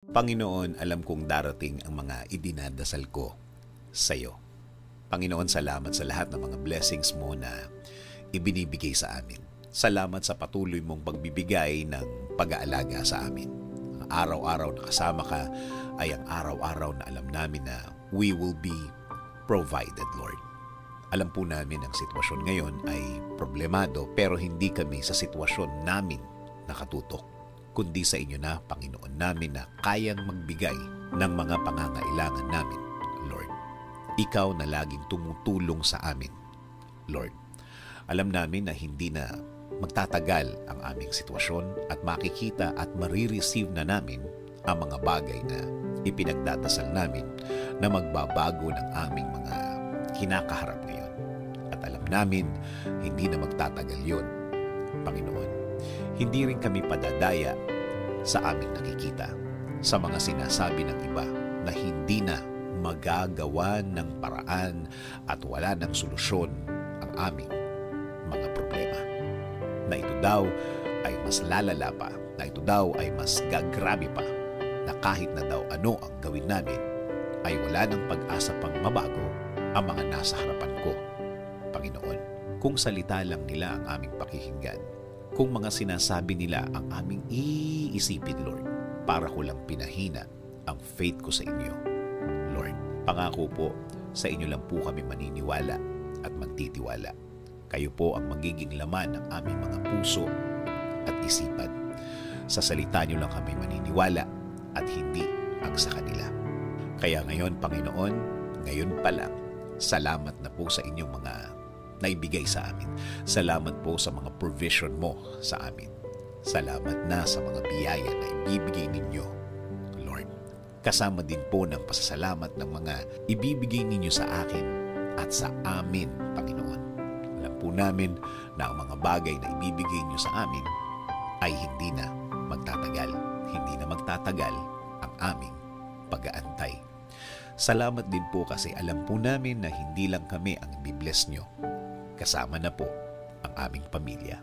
Panginoon, alam kong darating ang mga idinadasal ko sa iyo. Panginoon, salamat sa lahat ng mga blessings mo na ibinibigay sa amin. Salamat sa patuloy mong pagbibigay ng pag-aalaga sa amin. Ang araw-araw na kasama ka ay ang araw-araw na alam namin na we will be provided, Lord. Alam po namin ang sitwasyon ngayon ay problemado pero hindi kami sa sitwasyon namin nakatutok, kundi sa inyo na, Panginoon namin, na kayang magbigay ng mga pangangailangan namin, Lord. Ikaw na laging tumutulong sa amin, Lord. Alam namin na hindi na magtatagal ang aming sitwasyon at makikita at marireceive na namin ang mga bagay na ipinagdadasal namin na magbabago ng aming mga kinakaharap ngayon. At alam namin, hindi na magtatagal yun, Panginoon. Hindi rin kami padadaya sa aming nakikita, sa mga sinasabi ng iba na hindi na magagawa ng paraan at wala ng solusyon ang aming mga problema. Na ito daw ay mas lalala pa, na ito daw ay mas gagrabe pa, na kahit na daw ano ang gawin namin, ay wala ng pag-asa pang mabago ang mga nasa harapan ko, Panginoon. Kung salita lang nila ang aming pakikinggan, kung mga sinasabi nila ang aming iisipin, Lord, para ko lang pinahina ang faith ko sa inyo, Lord. Pangako po, sa inyo lang po kami maniniwala at magtitiwala. Kayo po ang magiging laman ng aming mga puso at isipan. Sa salita niyo lang kami maniniwala at hindi ang sa kanila. Kaya ngayon, Panginoon, ngayon pa lang, salamat na po sa inyong mga naibigay sa amin. Salamat po sa mga provision mo sa amin. Salamat na sa mga biyaya na ibibigay ninyo, Lord. Kasama din po ng pasasalamat ng mga ibibigay ninyo sa akin at sa amin, Panginoon. Alam po namin na ang mga bagay na ibibigay niyo sa amin ay hindi na magtatagal. Hindi na magtatagal ang aming pag-aantay. Salamat din po kasi alam po namin na hindi lang kami ang ibibless nyo. Kasama na po ang aming pamilya.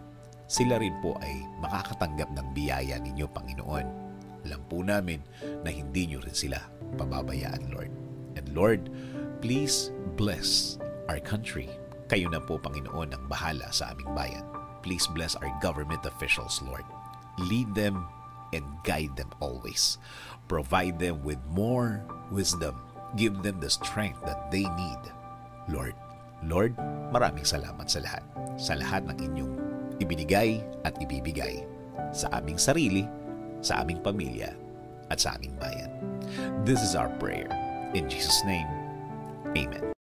Sila rin po ay makakatanggap ng biyaya ninyo, Panginoon. Alam po namin na hindi nyo rin sila pababayaan, Lord. And Lord, please bless our country. Kayo na po, Panginoon, ang bahala sa aming bayan. Please bless our government officials, Lord. Lead them and guide them always. Provide them with more wisdom. Give them the strength that they need, Lord. Lord, maraming salamat sa lahat. Sa lahat ng inyong ibinigay at ibibigay sa aming sarili, sa aming pamilya, at sa aming bayan. This is our prayer. In Jesus' name, Amen.